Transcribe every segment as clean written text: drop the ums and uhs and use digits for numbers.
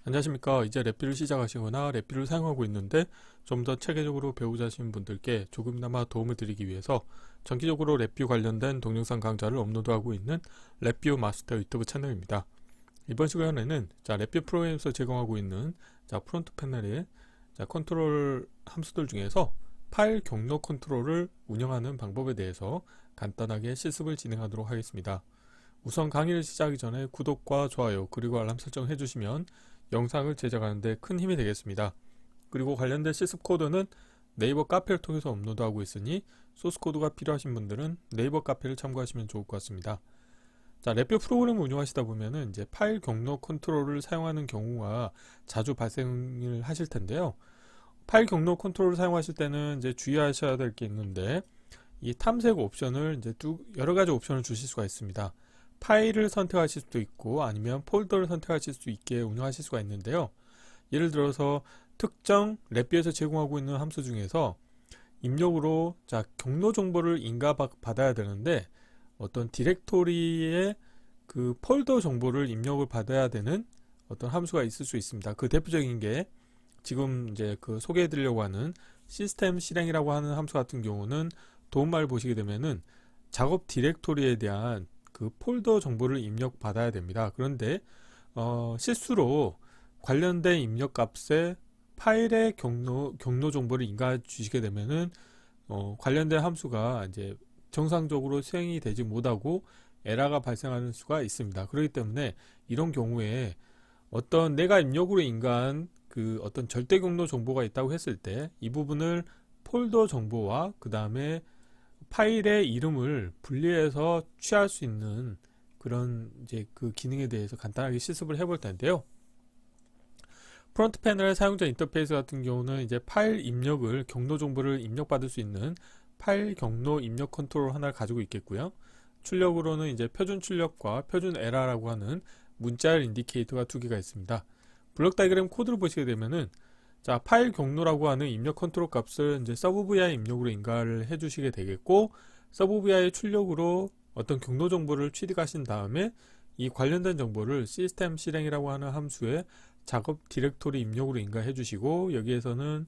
안녕하십니까. 이제 랩뷰를 시작하시거나 랩뷰를 사용하고 있는데 좀 더 체계적으로 배우자 하시는 분들께 조금이나마 도움을 드리기 위해서 정기적으로 랩뷰 관련된 동영상 강좌를 업로드하고 있는 랩뷰 마스터 유튜브 채널입니다. 이번 시간에는 랩뷰 프로그램에서 제공하고 있는 프론트 패널의 컨트롤 함수들 중에서 파일 경로 컨트롤을 운영하는 방법에 대해서 간단하게 실습을 진행하도록 하겠습니다. 우선 강의를 시작하기 전에 구독과 좋아요 그리고 알람 설정 해주시면 영상을 제작하는 데 큰 힘이 되겠습니다. 그리고 관련된 실습 코드는 네이버 카페를 통해서 업로드하고 있으니 소스 코드가 필요하신 분들은 네이버 카페를 참고하시면 좋을 것 같습니다. 랩뷰 프로그램을 운영하시다 보면은 이제 파일 경로 컨트롤을 사용하는 경우가 자주 발생을 하실 텐데요. 파일 경로 컨트롤을 사용하실 때는 이제 주의하셔야 될 게 있는데, 이 탐색 옵션을 이제 여러 가지 옵션을 주실 수가 있습니다. 파일을 선택하실 수도 있고 아니면 폴더를 선택하실 수 있게 운영하실 수가 있는데요. 예를 들어서 특정 랩뷰에서 제공하고 있는 함수 중에서 입력으로 경로 정보를 인가받아야 되는데 어떤 디렉토리의 그 폴더 정보를 입력을 받아야 되는 어떤 함수가 있을 수 있습니다. 그 대표적인 게 지금 이제 그 소개해 드리려고 하는 시스템 실행이라고 하는 함수 같은 경우는 도움말을 보시게 되면은 작업 디렉토리에 대한 그 폴더 정보를 입력 받아야 됩니다. 그런데 실수로 관련된 입력 값에 파일의 경로 정보를 인가해 주시게 되면은 관련된 함수가 이제 정상적으로 수행이 되지 못하고 에러가 발생하는 수가 있습니다. 그렇기 때문에 이런 경우에 어떤 내가 입력으로 인가한 그 어떤 절대 경로 정보가 있다고 했을 때 이 부분을 폴더 정보와 그 다음에 파일의 이름을 분리해서 취할 수 있는 그런 이제 그 기능에 대해서 간단하게 실습을 해볼 텐데요. 프론트 패널의 사용자 인터페이스 같은 경우는 이제 파일 입력을 경로 정보를 입력받을 수 있는 파일 경로 입력 컨트롤 하나를 가지고 있겠고요. 출력으로는 이제 표준 출력과 표준 에러라고 하는 문자열 인디케이터가 두 개가 있습니다. 블록 다이그램 코드를 보시게 되면은 파일 경로라고 하는 입력 컨트롤 값을 이제 서브vi 입력으로 인가를 해주시게 되겠고, 서브vi 출력으로 어떤 경로 정보를 취득하신 다음에 이 관련된 정보를 시스템 실행이라고 하는 함수에 작업 디렉토리 입력으로 인가해 주시고, 여기에서는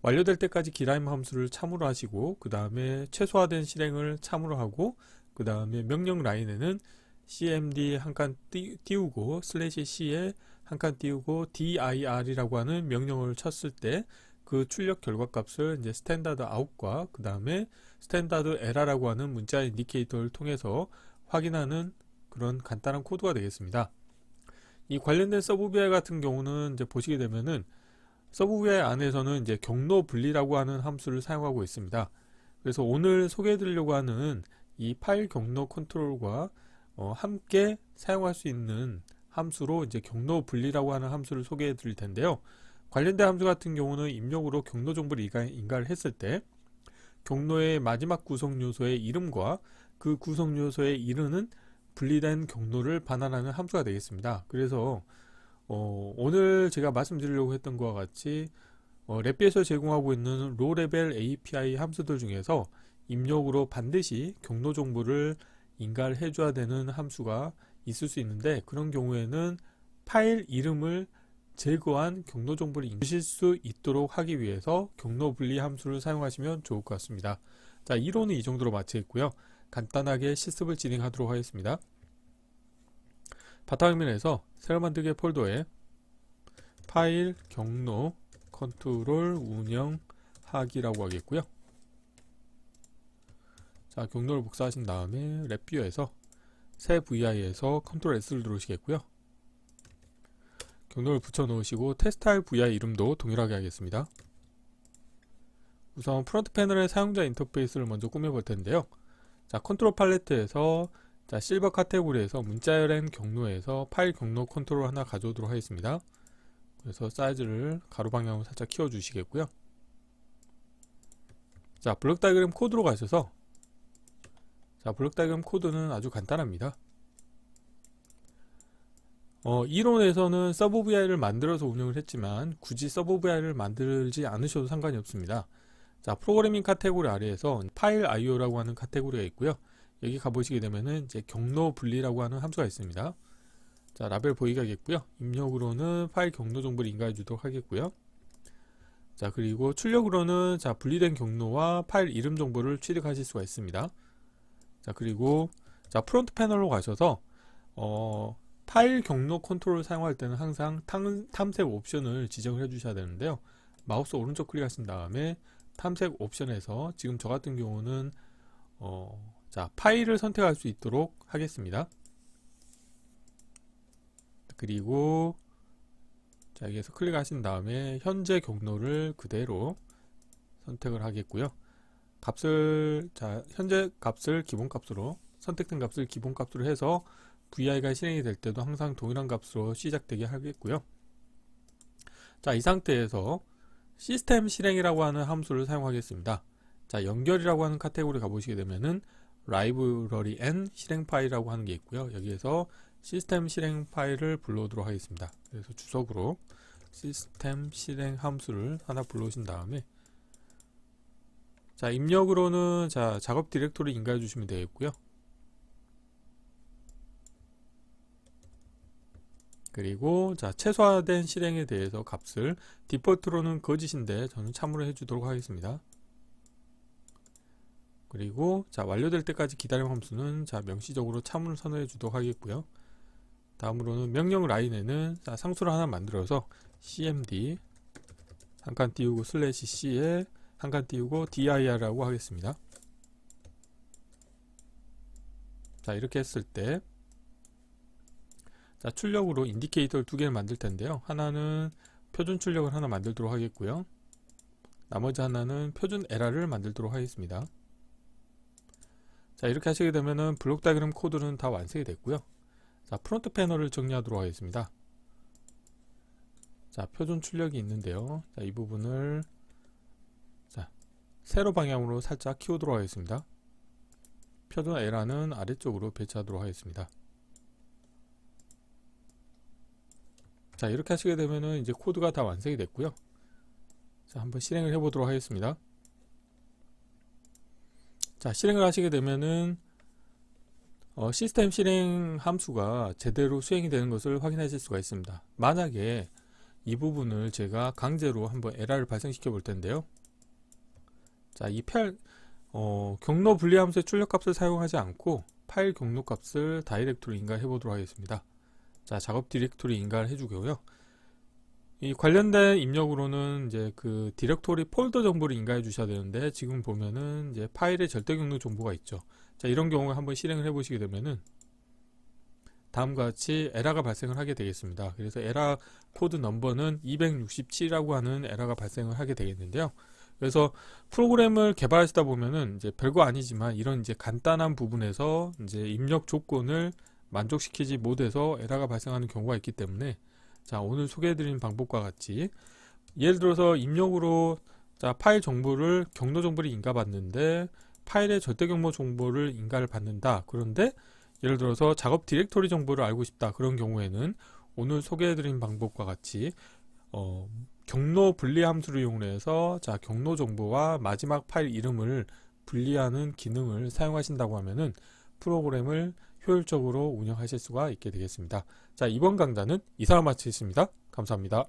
완료될 때까지 기라임 함수를 참으로 하시고, 그 다음에 최소화된 실행을 참으로 하고, 그 다음에 명령 라인에는 cmd 한 칸 띄우고 /c에 한 칸 띄우고 dir이라고 하는 명령을 쳤을 때 그 출력 결과 값을 이제 스탠다드 아웃과 그 다음에 스탠다드 에러라고 하는 문자 인디케이터를 통해서 확인하는 그런 간단한 코드가 되겠습니다. 이 관련된 서브vi 같은 경우는 이제 보시게 되면은 서브vi 안에서는 이제 경로 분리라고 하는 함수를 사용하고 있습니다. 그래서 오늘 소개해 드리려고 하는 이 파일 경로 컨트롤과 함께 사용할 수 있는 함수로 이제 경로 분리라고 하는 함수를 소개해 드릴 텐데요. 관련된 함수 같은 경우는 입력으로 경로 정보를 인가를 했을 때 경로의 마지막 구성 요소의 이름과 그 구성 요소에 이르는 분리된 경로를 반환하는 함수가 되겠습니다. 그래서 오늘 제가 말씀드리려고 했던 것과 같이 랩비에서 제공하고 있는 로 레벨 API 함수들 중에서 입력으로 반드시 경로 정보를 인가를 해줘야 되는 함수가 있을 수 있는데, 그런 경우에는 파일 이름을 제거한 경로 정보를 주실 수 있도록 하기 위해서 경로 분리 함수를 사용하시면 좋을 것 같습니다. 이론은 이 정도로 마치겠고요. 간단하게 실습을 진행하도록 하겠습니다. 바탕화면에서 새로 만들기 폴더에 파일 경로 컨트롤 운영하기라고 하겠고요. 경로를 복사하신 다음에 랩뷰에서 새 vi에서 컨트롤 S를 누르시겠고요. 경로를 붙여 놓으시고 테스트할 vi 이름도 동일하게 하겠습니다. 우선 프론트 패널의 사용자 인터페이스를 먼저 꾸며 볼 텐데요. 컨트롤 팔레트에서 실버 카테고리에서 문자열엔 경로에서 파일 경로 컨트롤 하나 가져오도록 하겠습니다. 그래서 사이즈를 가로 방향으로 살짝 키워 주시겠고요. 블록 다이그램 코드로 가셔서 블록 다이그램 코드는 아주 간단합니다. 이론에서는 서브vi를 만들어서 운영을 했지만 굳이 서브vi를 만들지 않으셔도 상관이 없습니다. 프로그래밍 카테고리 아래에서 파일 IO라고 하는 카테고리가 있고요. 여기 가보시게 되면은 이제 경로 분리라고 하는 함수가 있습니다. 자, 라벨 보이게 하겠고요. 입력으로는 파일 경로 정보를 인가해 주도록 하겠고요. 자, 그리고 출력으로는 자, 분리된 경로와 파일 이름 정보를 취득하실 수가 있습니다. 자, 그리고 자, 프론트 패널로 가셔서 파일 경로 컨트롤을 사용할 때는 항상 탐색 옵션을 지정을 해 주셔야 되는데요. 마우스 오른쪽 클릭하신 다음에 탐색 옵션에서 지금 저 같은 경우는 자, 파일을 선택할 수 있도록 하겠습니다. 그리고 자, 여기에서 클릭하신 다음에 현재 경로를 그대로 선택을 하겠고요. 값을 자, 현재 값을 기본값으로 선택된 값을 기본값으로 해서 VI가 실행이 될 때도 항상 동일한 값으로 시작되게 하겠고요. 자, 이 상태에서 시스템 실행이라고 하는 함수를 사용하겠습니다. 자, 연결이라고 하는 카테고리 가보시게 되면은 라이브러리 앤 실행 파일이라고 하는 게 있고요. 여기에서 시스템 실행 파일을 불러오도록 하겠습니다. 그래서 주석으로 시스템 실행 함수를 하나 불러오신 다음에 자, 입력으로는 자, 작업 디렉토리 인가해 주시면 되겠고요. 그리고 자, 최소화된 실행에 대해서 값을 디폴트로는 거짓인데 저는 참으로 해주도록 하겠습니다. 그리고 자, 완료될 때까지 기다림 함수는 자, 명시적으로 참을 선언해 주도록 하겠고요. 다음으로는 명령 라인에는 자, 상수를 하나 만들어서 cmd 한 칸 띄우고 /c에 한 칸 띄우고 dir라고 하겠습니다. 자, 이렇게 했을 때 자, 출력으로 인디케이터를 두 개를 만들 텐데요. 하나는 표준 출력을 하나 만들도록 하겠고요. 나머지 하나는 표준 에러를 만들도록 하겠습니다. 자, 이렇게 하시게 되면은 블록 다이그램 코드는 다 완성이 됐고요. 자, 프론트 패널을 정리하도록 하겠습니다. 자, 표준 출력이 있는데요. 자, 이 부분을 자, 세로 방향으로 살짝 키우도록 하겠습니다. 표준 에러는 아래쪽으로 배치하도록 하겠습니다. 자, 이렇게 하시게 되면은 이제 코드가 다 완성이 됐고요. 자, 한번 실행을 해보도록 하겠습니다. 자, 실행을 하시게 되면은 시스템 실행 함수가 제대로 수행이 되는 것을 확인하실 수가 있습니다. 만약에 이 부분을 제가 강제로 한번 에러를 발생시켜 볼 텐데요. 자, 이 경로 분리 함수의 출력 값을 사용하지 않고 파일 경로 값을 다이렉트로 인가해 보도록 하겠습니다. 자, 작업 디렉토리 인가를 해주고요. 이 관련된 입력으로는 이제 그 디렉토리 폴더 정보를 인가해 주셔야 되는데 지금 보면은 이제 파일의 절대 경로 정보가 있죠. 자, 이런 경우에 한번 실행을 해 보시게 되면은 다음과 같이 에러가 발생을 하게 되겠습니다. 그래서 에러 코드 넘버는 267이라고 하는 에러가 발생을 하게 되겠는데요. 그래서 프로그램을 개발하시다 보면은 이제 별거 아니지만 이런 이제 간단한 부분에서 이제 입력 조건을 만족시키지 못해서 에러가 발생하는 경우가 있기 때문에 자, 오늘 소개해드린 방법과 같이 예를 들어서 입력으로 자, 파일 정보를 경로 정보를 인가받는데 파일의 절대 경로 정보를 인가를 받는다. 그런데 예를 들어서 작업 디렉토리 정보를 알고 싶다. 그런 경우에는 오늘 소개해드린 방법과 같이 경로 분리 함수를 이용해서 자, 경로 정보와 마지막 파일 이름을 분리하는 기능을 사용하신다고 하면은 프로그램을 효율적으로 운영하실 수가 있게 되겠습니다. 자, 이번 강좌는 이상으로 마치겠습니다. 감사합니다.